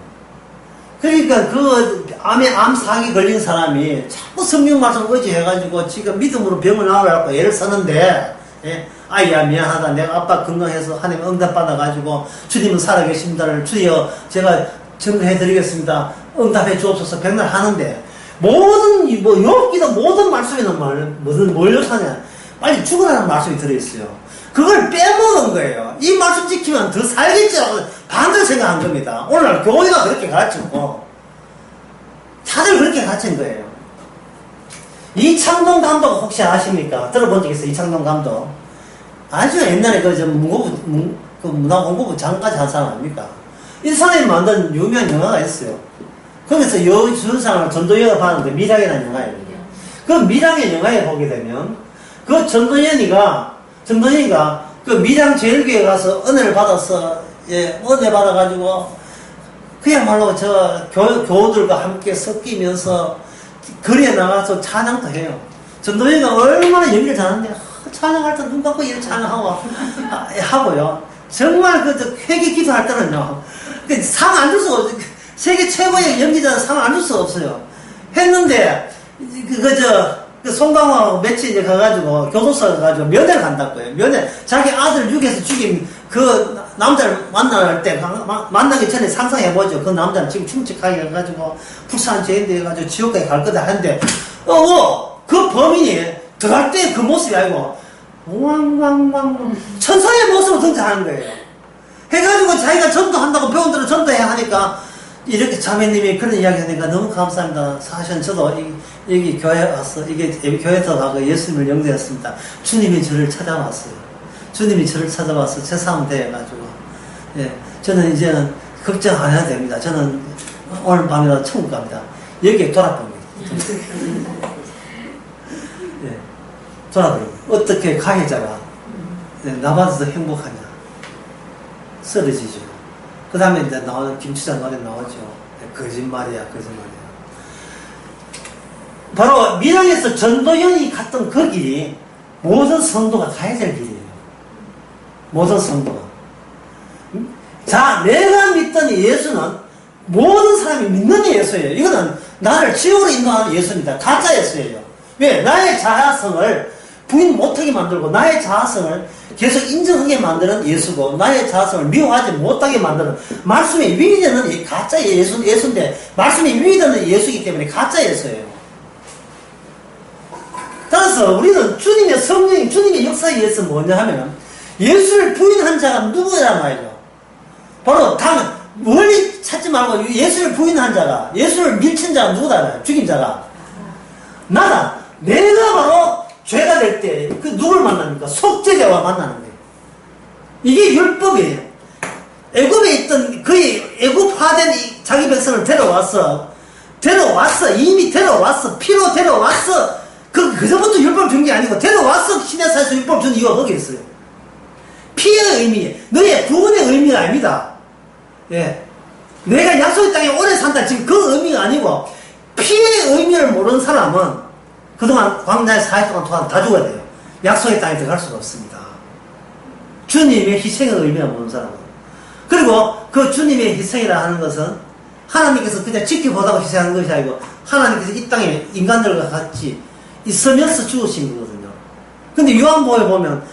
A: 그러니까 암 사기 걸린 사람이 자꾸 성경 말씀 의지해가지고 지금 믿음으로 병을 나으라고 애를 쓰는데, 예? 아이야, 미안하다. 내가 아빠 건강해서 하나님 응답 받아가지고 주님은 살아계십니다를 주여 제가 증거해드리겠습니다. 응답해 주옵소서 백날 하는데, 욥기도 모든 말씀에는 뭘 요사냐? 빨리 죽으라는 말씀이 들어있어요. 그걸 빼먹은 거예요. 이 말씀 지키면 더 살겠지라고 반대로 생각한 겁니다. 오늘날 교회가 그렇게 가르치고, 다들 그렇게 가르친 거예요. 이창동 감독 혹시 아십니까? 들어본 적 있어요? 이창동 감독. 아주 옛날에 문화공부부 장까지 한 사람 아닙니까? 이 사람이 만든 유명한 영화가 있어요. 거기서 여주상을 전도연을 받았는데 미량이라는 영화예요. 그 미량의 영화에 보게 되면 그 전도연이가 그 미량제일교회 가서 은혜를 받아서 은혜 받아가지고 그야말로 교우들과 함께 섞이면서 거리에 나가서 찬양도 해요. 전도연이가 얼마나 연기를 잘하는데 찬양할 때 눈 감고 이렇게 하고요. 정말 회개 기도할 때는요. 상 안 줄 수가 없어요. 세계 최고의 연기자는 상을 안 줄 수가 없어요. 했는데, 송강호하고 며칠 이제 가가지고, 교도소 가가지고 면회를 간다고요. 자기 아들 육에서 죽인 그 남자를 만날 때, 만나기 전에 상상해보죠. 그 남자는 지금 춤직하게 해가지고, 불쌍한 죄인데 해가지고 지옥까지 갈 거다 하는데, 그 범인이 들어갈 때 그 모습이 아니고, 왕왕왕, 천사의 모습으로 등장하는 거예요. 해가지고 자기가 전도한다고 배운 대로 전도해야 하니까, 이렇게 자매님이 그런 이야기 하니까 너무 감사합니다. 사실은 저도 여기 교회 와서, 교회에서 가고 예수님을 영접했습니다. 주님이 저를 찾아왔어요. 주님이 저를 찾아와서 제 삶 대해가지고, 예, 저는 이제는 걱정 안 해야 됩니다. 저는 오늘 밤이라도 천국 갑니다. 여기에 돌아봅니다. 예, 돌아버립니다. 어떻게 가해자가 나받아서 행복하냐. 쓰러지죠. 그 다음에 이제 나오는 김추장 노래 나오죠. 거짓말이야. 바로 밀양에서 전도연이 갔던 그 길이 모든 성도가 가야 될 길이에요. 모든 성도가. 자, 내가 믿던 예수는 모든 사람이 믿는 예수예요. 이거는 나를 지옥으로 인도하는 예수입니다. 가짜 예수예요. 왜? 나의 자아성을 부인 못하게 만들고 나의 자아성을 계속 인정하게 만드는 예수고 나의 자아성을 미워하지 못하게 만드는 말씀의 위대는 이 가짜 예수인데 말씀의 위대는 예수이기 때문에 가짜 예수예요. 따라서 우리는 주님의 성령이 주님의 역사에 의해서 뭐냐 하면 예수를 부인한 자가 누구란 말이죠. 바로 멀리 찾지 말고 예수를 부인한 자가 예수를 밀친 자가 누구다? 죽인 자가 나다. 내가 바로 죄가 될 때 그 누굴 만납니까? 속죄자와 만나는 거예요. 이게 율법이에요. 애굽에 있던 거의 애굽화된 자기 백성을 데려왔어. 이미 데려왔어. 피로 데려왔어. 그전부터 율법 준 게 아니고 데려왔어. 시내사에서 율법 준 이유가 거기 있어요. 피의 의미, 너의 구원의 의미가 아닙니다. 예. 내가 약속의 땅에 오래 산다. 지금 그 의미가 아니고 피의 의미를 모르는 사람은 그동안 광야에 4일 동안 다 죽어야 돼요. 약속의 땅에 들어갈 수가 없습니다. 주님의 희생의 의미를 모르는 사람은. 그리고 그 주님의 희생이라 하는 것은 하나님께서 그냥 지켜보다가 희생하는 것이 아니고 하나님께서 이 땅에 인간들과 같이 있으면서 죽으신 거거든요. 근데 요한복음에 보면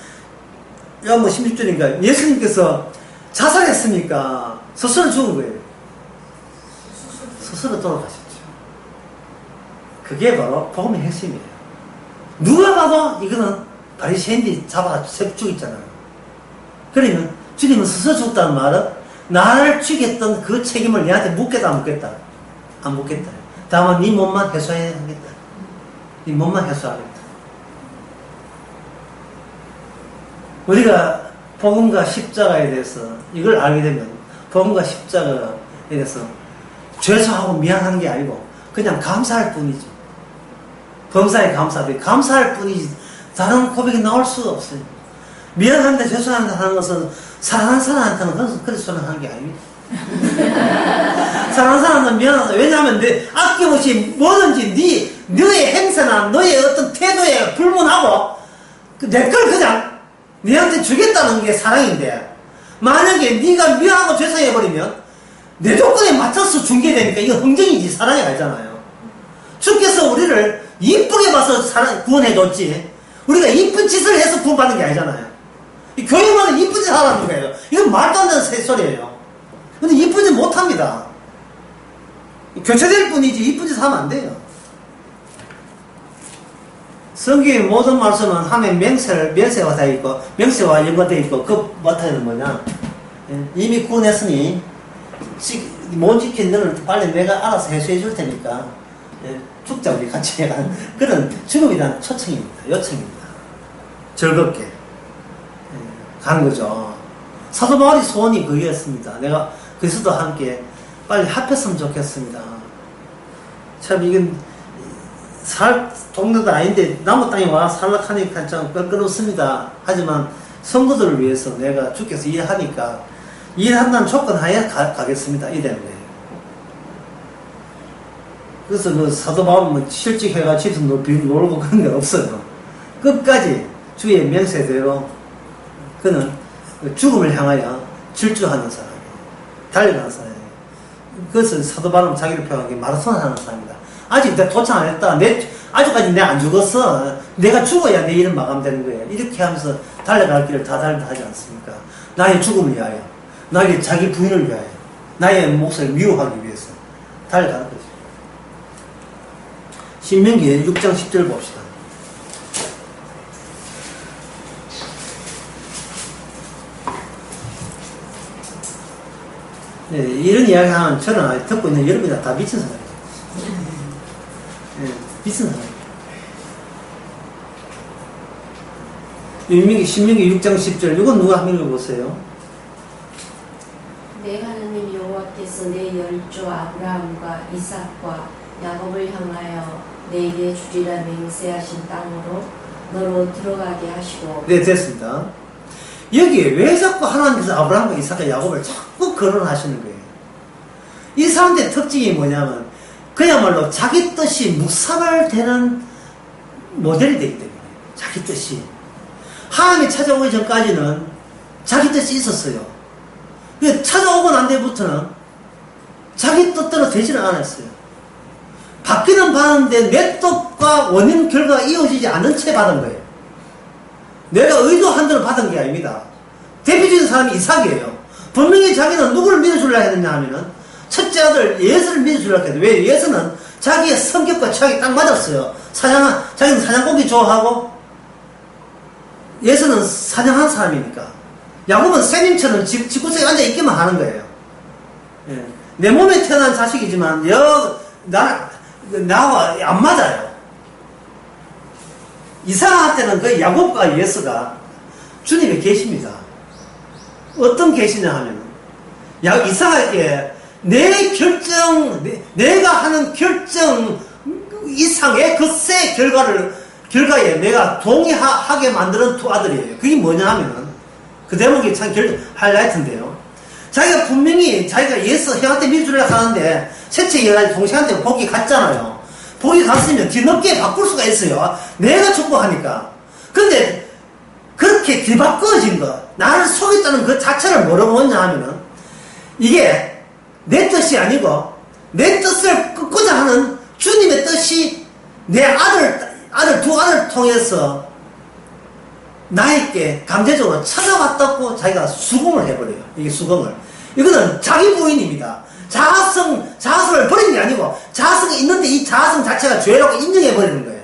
A: 요한복음 16절인가 예수님께서 자살했으니까 스스로 죽은 거예요. 스스로 돌아가셨죠. 그게 바로 복음의 핵심이에요. 누가 봐도 이거는 바리새인들이 잡아가 죽였잖아요. 그러면 죽이면 스스로 죽었다는 말은 나를 죽였던 그 책임을 얘한테 묻겠다 안 묻겠다? 안 묻겠다. 다만 네 몸만 해소해야 하겠다. 네 몸만 해소하겠다. 우리가 복음과 십자가에 대해서 이걸 알게 되면 복음과 십자가에 대해서 죄송하고 미안한 게 아니고 그냥 감사할 뿐이죠. 범사에 감사할 뿐이지 다른 고백이 나올 수가 없어요. 미안한데 죄송한다 하는 것은 사랑하는 사람한테는 그렇게 소원하는 게 아닙니다. 사랑하는 사람은 미안하다. 왜냐하면 아낌없이 뭐든지 너의 행세나 너의 어떤 태도에 불문하고 내 걸 그냥 너한테 주겠다는 게 사랑인데, 만약에 네가 미안하고 죄송해버리면 내 조건에 맞춰서 준 게 되니까 이거 흥정이지 사랑이 아니잖아요. 주께서 우리를 이쁘게 봐서 구원해줬지 우리가 이쁜 짓을 해서 구원받는 게 아니잖아요. 이 교회만은 이쁜 짓 하라는 거예요. 이건 말도 안 되는 새소리예요. 근데 이쁜 짓 못합니다. 교체될 뿐이지 이쁜 짓 하면 안 돼요. 성경의 모든 말씀은 하나님 명세와 다 있고 명세와 연관되어 있고 그 바탕에는 뭐냐, 이미 구원했으니 못 지킨 너는 빨리 내가 알아서 해소해 줄 테니까 죽자 우리 같이 해가 그런 죽음이란 초청입니다. 요청입니다. 즐겁게 가는 거죠. 사도 바울의 소원이 그거였습니다. 내가 그리스도 함께 빨리 합했으면 좋겠습니다. 참 이건 동네도 아닌데 남의 땅에 와 살락하니까 참 껄끄럽습니다. 하지만 성도들을 위해서 내가 주께서 일하니까 일한다는 조건 하에 가겠습니다. 이래는 거예요. 그래서 그 사도 바울은 실직해가 집에서 놀고 그런 게 없어요. 끝까지 주의 명세대로 그는 죽음을 향하여 질주하는 사람이에요. 달려가는 사람이에요. 그래서 사도 바울은 자기를 표현한 게 마라톤 하는 사람입니다. 아직 내가 도착 안 했다. 아직까지 내가 안 죽었어. 내가 죽어야 내 일은 마감되는 거예요. 이렇게 하면서 달려갈 길을 다 달리다 하지 않습니까? 나의 죽음을 위하여, 나의 자기 부인을 위하여, 나의 몫을 미워하기 위해서 달려가는 거죠. 신명기 6장 10절 봅시다. 네, 이런 이야기 하면 저는 듣고 있는 여러분이 다 미친 사람이에요. 네, 미친 사람이에요. 신명기 6장 10절 이건 누가 한번 읽어보세요.
B: 내 하나님 여호와께서 내 열조 아브라함과 이삭과 야곱을 향하여 내게 주리라 맹세하신 땅으로 너로 들어가게 하시고.
A: 네, 됐습니다. 여기에 왜 자꾸 하나님께서 아브라함과 이삭과 야곱을 자꾸 거론하시는 거예요? 이 사람들의 특징이 뭐냐면 그야말로 자기 뜻이 묵살되는 모델이 되기 때문에 자기 뜻이 하나님이 찾아오기 전까지는 자기 뜻이 있었어요. 찾아오고 난 뒤부터는 자기 뜻대로 되지는 않았어요. 받기는 받았는데 내 뜻과 원인 결과가 이어지지 않은 채 받은 거예요. 내가 의도한 대로 받은 게 아닙니다. 대표적인 사람이 이삭이에요. 분명히 자기는 누구를 믿어주려 했느냐 하면은 첫째 아들 예수를 믿어주려 했거든요. 왜? 예수는 자기의 성격과 취향이 딱 맞았어요. 자기는 사냥고기 좋아하고 예수는 사냥한 사람이니까. 야곱은 쇠님처럼 집구석에 앉아있기만 하는 거예요. 예. 내 몸에 태어난 자식이지만 나와 안 맞아요. 이삭한테는 그 야곱과 예수가 주님의 계십니다. 어떤 계시냐 하면 이삭에게 내가 하는 결정 이상의 그새 결과에 내가 동의하게 만드는 두 아들이에요. 그게 뭐냐 하면은 그 대목이 참 하이라이트인데요. 자기가 분명히 자기가 예수 형한테 믿어주려고 하는데 셋째 여자를 동생한테 복이 갔잖아요. 복이 갔으면 뒤늦게 바꿀 수가 있어요. 내가 축복하니까. 근데 그렇게 뒤바꿔진 거, 나를 속였다는 그 자체를 뭐라고 보냐 하면은 이게 내 뜻이 아니고 내 뜻을 끊고자 하는 주님의 뜻이 내 두 아들을 통해서 나에게 강제적으로 찾아왔다고 자기가 수긍을 해버려요. 이게 수긍을. 이거는 자기 부인입니다. 자아성을 버리는 게 아니고 자아성이 있는데 이 자아성 자체가 죄라고 인정해버리는 거예요.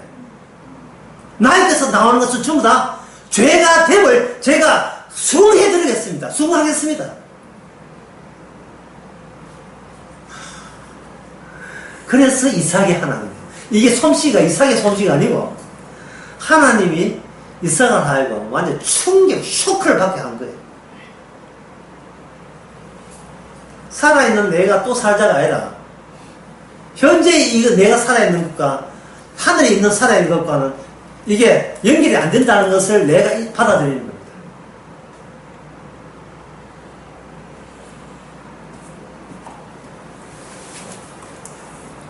A: 나에게서 나오는 것은 전부 다 죄가 됨을 제가 수긍해드리겠습니다. 수긍하겠습니다. 그래서 이삭의 하나님. 이게 솜씨가 이삭의 솜씨가 아니고 하나님이 이삭을 하여금 완전 충격, 쇼크를 받게 한 거예요. 살아있는 내가 또 살자가 아니라 현재 이거 내가 살아있는 것과 하늘에 있는 살아있는 것과는 이게 연결이 안 된다는 것을 내가 받아들이는 겁니다.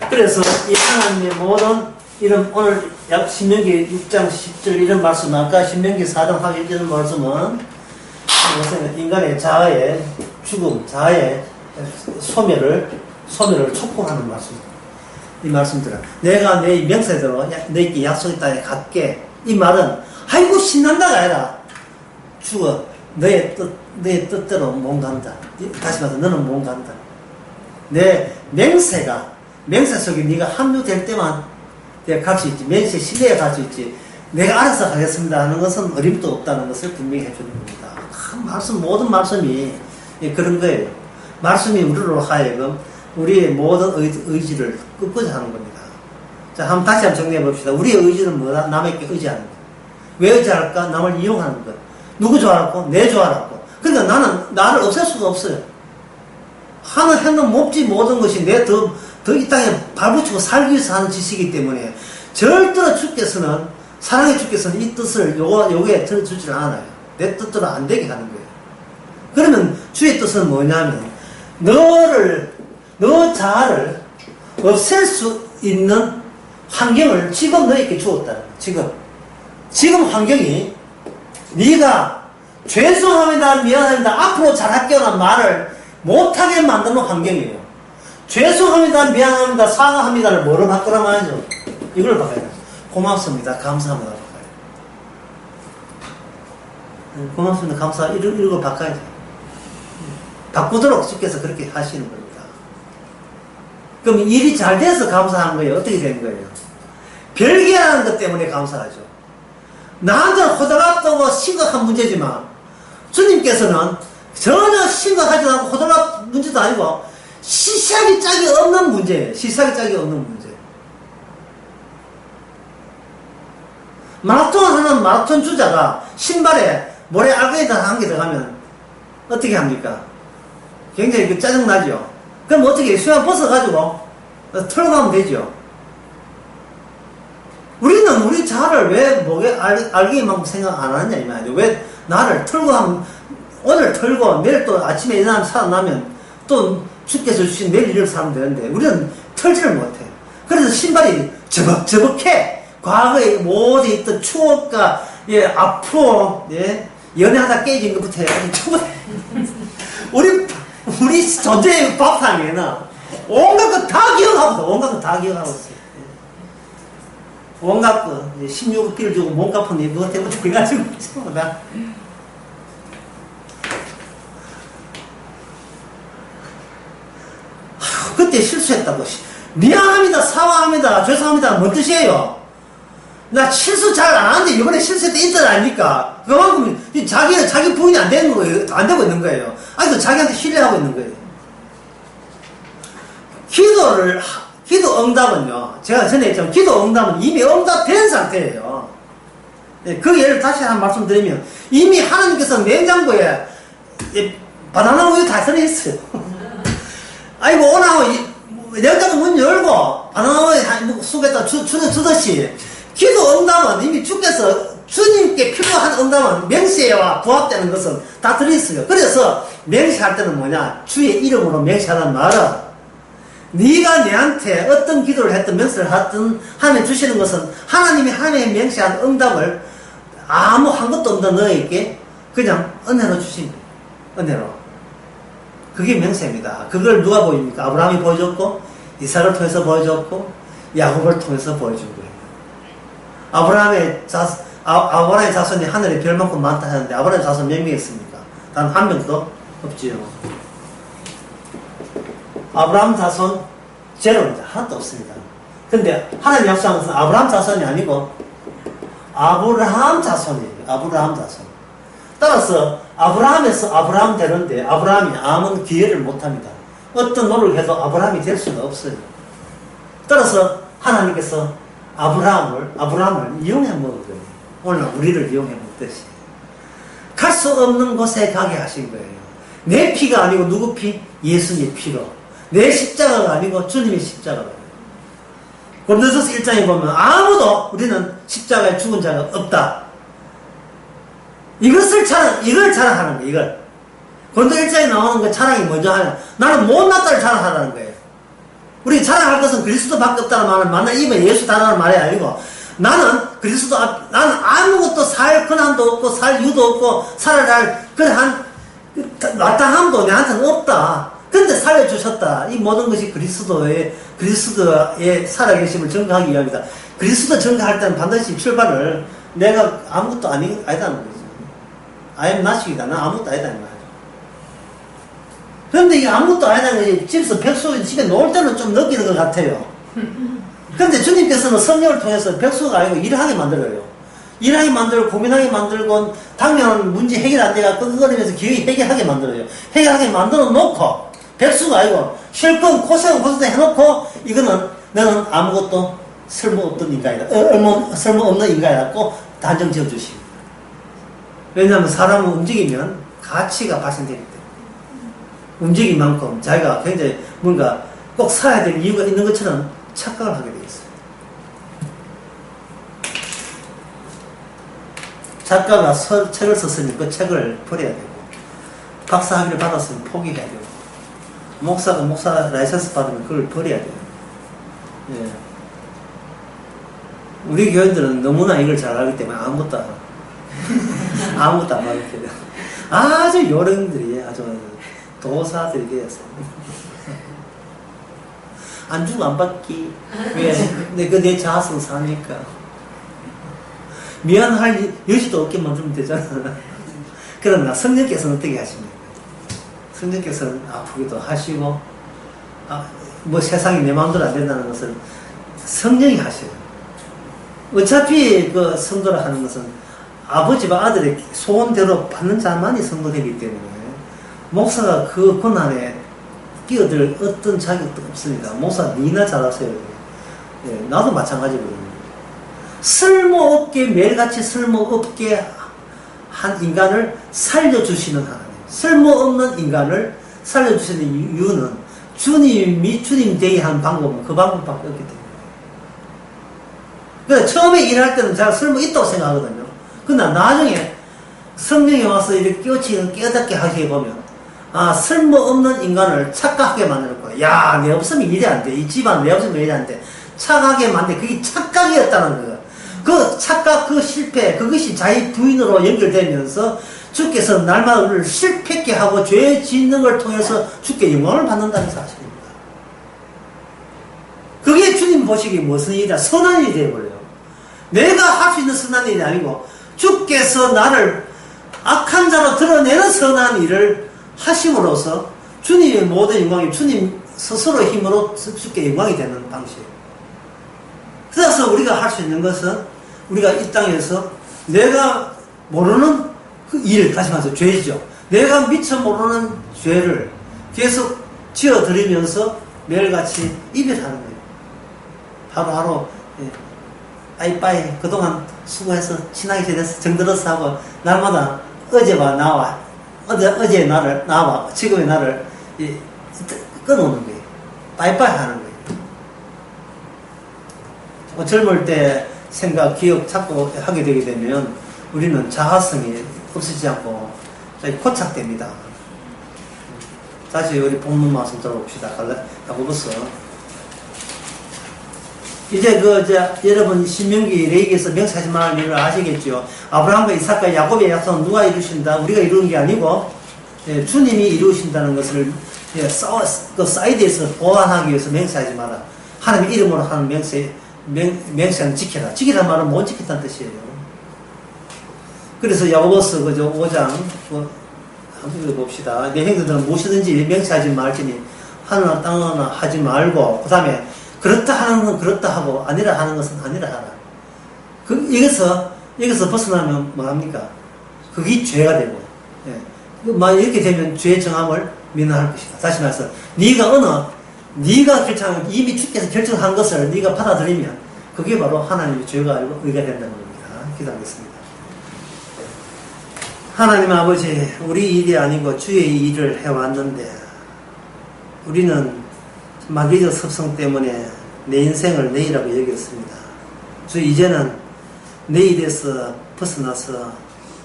A: 그래서 이 하나님의 모든 이런 오늘 약 신명기 6장 10절 이런 말씀, 아까 신명기 4장 하기 이런 말씀은 인간의 자아의 죽음, 자아의 소멸을 촉구하는 말씀입니다. 이 말씀들은 내가 내 명세대로 너에게 약속의 땅에 갖게, 이 말은 아이고 신난다가 아니라 죽어 너의 뜻대로 못 간다. 다시 말해서 너는 못 간다. 내 맹세 속에 네가 합류될 때만 내가 갈 수 있지. 맹세 신뢰에 갈 수 있지. 내가 알아서 가겠습니다 하는 것은 어림도 없다는 것을 분명히 해주는 겁니다. 모든 말씀이 그런 거예요. 말씀이 우리로 하여금 우리의 모든 의지를 끝까지 하는 겁니다. 자, 다시 한번 정리해 봅시다. 우리의 의지는 뭐다? 남에게 의지하는 것. 왜 의지할까? 남을 이용하는 것. 누구 좋아하고? 내 좋아하고. 그러니까 나는 나를 없앨 수가 없어요. 하는 행동 몹지 모든 것이 내 더 이 땅에 발붙이고 살기 위해서 하는 짓이기 때문에 절대로 주께서는, 사랑의 주께서는 이 뜻을 요게 들어주질 않아요. 내 뜻대로 안 되게 하는 거예요. 그러면 주의 뜻은 뭐냐면 너 자아를 없앨 수 있는 환경을 지금 너에게 주었다는 거예요. 지금 환경이 네가 죄송합니다, 미안합니다, 앞으로 잘할게요라는 말을 못하게 만드는 환경이에요. 죄송합니다, 미안합니다, 사과합니다를 뭐로 바꾸라 말이죠? 이걸 바꿔야 돼요. 고맙습니다, 감사합니다 바꿔야 돼요. 고맙습니다, 감사합니다, 이런 걸 바꿔야 돼요. 바꾸도록 주께서 그렇게 하시는 겁니다. 그럼 일이 잘 돼서 감사한 거예요? 어떻게 된 거예요? 별개라는 것 때문에 감사하죠. 나한테는 호들갑도 심각한 문제지만 주님께서는 전혀 심각하지 않고 호들갑 문제도 아니고 시시하기 짝이 없는 문제예요. 시시하기 짝이 없는 문제. 마라톤 하는 마라톤 주자가 신발에 모래 알갱이다 한 개 들어가면 어떻게 합니까? 굉장히 짜증나죠. 그럼 어떻게 수영 벗어가지고 털고 가면 되죠. 우리는 우리 자아를 왜 목에 알갱이만큼 생각 안 하느냐 이 말이죠. 왜 나를 털고 하면 오늘 털고 내일 또 아침에 일어나면 살아나면 또 주께서 주신 내일 일을 살면 되는데 우리는 털지를 못해. 그래서 신발이 저벅저벅해. 과거에 모두 있던 추억과 앞으로 연애하다 깨진 것부터 해가지고 우리 존재의 밥상에는 온갖 거 다 기억하고 온갖 거 다 기억하고 있어요. 온갖 거 16억기를 주고 몸 갚은 일 그것 때문에 그래가지고 전부 다 그때 실수했다고 미안합니다, 사과합니다, 죄송합니다 뭔 뜻이에요? 나 실수 잘 안 하는데 이번에 실수했다 이뜻 아닙니까? 그만큼 자기 부인이 안 되는 거예요. 안 되고 있는 거예요. 아직도 자기한테 신뢰하고 있는 거예요. 기도 응답은요, 제가 전에 했지만 기도 응답은 이미 응답된 상태예요. 그 예를 다시 한 말씀 드리면 이미 하나님께서 냉장고에 바나나 우유 다 꺼냈어요. 아이고 오나고 냉장고 문 열고 바나나 우유 속에다 주듯이 기도 응답은 이미 주님께 필요한 응답은 맹세와 부합되는 것은 다 들어있어요. 그래서 맹세할 때는 뭐냐, 주의 이름으로 맹세하는 말은 네가 내한테 어떤 기도를 했든 맹세를 하든 하나님 주시는 것은 하나님이 맹세한 응답을 아무 한 것도 없는 너에게 그냥 은혜로 주신 거예요. 은혜로. 그게 맹세입니다. 그걸 누가 보입니까? 아브라함이 보여줬고 이삭을 통해서 보여줬고 야곱을 통해서 보여준 거예요. 아브라함의 자손이 하늘에 별만큼 많다 하는데 아브라함의 자손 몇 명 있습니까? 단 한 명도 없지요. 아브라함 자손 제로입니다. 하나도 없습니다. 근데 하나님 약속한 것은 아브라함 자손이 아니고 아브라함 자손이에요. 아브라함 자손. 따라서 아브라함에서 아브라함 되는데 아브라함이 암은 기회를 못합니다. 어떤 노력을 해도 아브라함이 될 수가 없어요. 따라서 하나님께서 아브라함을 이용해 먹은 거예요. 오늘 우리를 이용해 먹듯이. 갈 수 없는 곳에 가게 하신 거예요. 내 피가 아니고 누구 피? 예수님의 피로. 내 십자가가 아니고 주님의 십자가로. 고린도전서 1장에 보면 아무도 우리는 십자가에 죽은 자가 없다. 이걸 자랑하는 거예요. 이걸. 고린도 1장에 나오는 거 자랑이 먼저 하냐? 나는 못났다를 자랑하라는 거예요. 우리 자랑할 것은 그리스도밖에 없다는 말은 만나 입에 예수 단어는 말이 아니고 나는 나는 아무것도 살 근함도 없고 살 유도 없고 살아갈 그한 마땅함도 내한테는 없다. 근데 살려주셨다. 이 모든 것이 그리스도의 살아계심을 증거하기 위함이다. 그리스도 증거할 때는 반드시 출발을 내가 아무것도 아니다는 거죠. I am not이다. 난 아무것도 아니다는 거죠. 그런데 이게 아무것도 아니다는 것이 집에서 백숙이 집에 놓을 때는 좀 느끼는 것 같아요. 그런데 주님께서는 성령을 통해서 백수가 아니고 일하게 만들어요. 일하게 만들고 고민하게 만들고 당면 문제 해결 안 돼가 끙끙거리면서 기회 해결하게 만들어요. 해결하게 만들어 놓고 백수가 아니고 실컷 고생 해놓고 이거는 너는 아무것도 쓸모없던 인간이다. 쓸모없는 인간이라고 단정 지어주시고. 왜냐하면 사람은 움직이면 가치가 발생되기 때문에 움직인 만큼 자기가 굉장히 뭔가 꼭 살아야 될 이유가 있는 것처럼 착각을 하게 되어 있어요. 작가가 책을 썼으니 그 책을 버려야 되고 박사학위를 받았으면 포기해야 되고 목사가 목사 라이선스 받으면 그걸 버려야 돼요. 예. 우리 교인들은 너무나 이걸 잘 알기 때문에 아무것도 안 가르쳐요. 아주 요령들이 아주 도사들이 되었어요. 안 주고 안 받기. 왜? 내 자아성 사니까. 미안할 여지도 없게 만들면 되잖아. 그러나 성령께서는 어떻게 하십니까? 성령께서는 아프기도 하시고, 뭐 세상이 내 마음대로 안 된다는 것을 성령이 하셔요. 어차피 그 성도라 하는 것은 아버지와 아들의 소원대로 받는 자만이 성도되기 때문에 목사가 그 고난에 끼어들 어떤 자격도 없습니다. 목사 니나 잘하세요. 예, 나도 마찬가지거든요. 쓸모없게 매일같이 쓸모없게 한 인간을 살려주시는 하나님, 쓸모없는 인간을 살려주시는 이유는 주님이 주님 되게 한 방법은 그 방법밖에 없기 때문에. 그러니까 처음에 일할 때는 제가 쓸모 있다고 생각하거든요. 그러나 나중에 성령이 와서 이렇게 깨닫게 하게 보면 쓸모없는 인간을 착각하게 만드는 거야. 야, 내 없으면 일이 안 돼. 이 집안 내 없으면 일이 안 돼. 착하게 만든 그게 착각이었다는 거야. 그 착각, 그 실패, 그것이 자기 부인으로 연결되면서 주께서 날마다 우리를 실패케 하고 죄 짓는 걸 통해서 주께 영광을 받는다는 사실입니다. 그게 주님 보시기에 무슨 일이야? 선한 일이 되어버려요. 내가 할 수 있는 선한 일이 아니고 주께서 나를 악한 자로 드러내는 선한 일을 하심으로써 주님의 모든 영광이 주님 스스로의 힘으로 주께 영광이 되는 방식이에요. 그래서 우리가 할 수 있는 것은 우리가 이 땅에서 내가 모르는 그 일, 다시 말해서 죄죠. 내가 미처 모르는 죄를 계속 지어드리면서 매일같이 이별하는 거예요. 하루하루 아이빠이 그동안 수고해서 친하게 지내서 정들어서 하고 날마다 어제와 나와 어제의 나를 나와 지금의 나를 끊어오는 거예요. 빠이빠이 하는 거예요. 젊을 때 생각, 기억 찾고 하게 되게 되면 우리는 자아성이 없어지지 않고 고착됩니다. 다시 우리 본문 말씀 들어봅시다. 야고보서. 이제 여러분 신명기 레위기에서 명사하지 말할 일을 아시겠죠. 아브라함과 이삭과 야곱의 약속은 누가 이루신다? 우리가 이루는 게 아니고 주님이 이루신다는 것을 그 사이드에서 보완하기 위해서 맹세하지 마라. 하나님의 이름으로 하는 맹세는 지켜라. 지키라는 말은 못 지켰다는 뜻이에요. 그래서 야고보서 5장 한번 읽어봅시다. 내 형제들은 무엇이든지 맹세하지 말지니 하늘나 땅나 하지 말고 그 다음에 그렇다 하는 건 그렇다 하고 아니라 하는 것은 아니라 하라. 이것서 여기서 벗어나면 뭐합니까? 그게 죄가 되고, 예. 만약 이렇게 되면 죄의 정함을 면할 것이다. 다시 말해서 네가 결정 이미 주께서 결정한 것을 네가 받아들이면 그게 바로 하나님의 죄가 알고 의가 된다는 겁니다. 기도하겠습니다. 하나님 아버지, 우리 일이 아니고 주의 일을 해왔는데 우리는 마귀적 섭성 때문에 내 인생을 내일이라고 여겼습니다. 주 이제는 내 일에서 벗어나서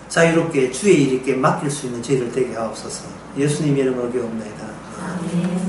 A: 자유롭게 주의 일에 맡길 수 있는 저희들 되게 하옵소서. 예수님 이름으로 기도합니다.
B: 아멘.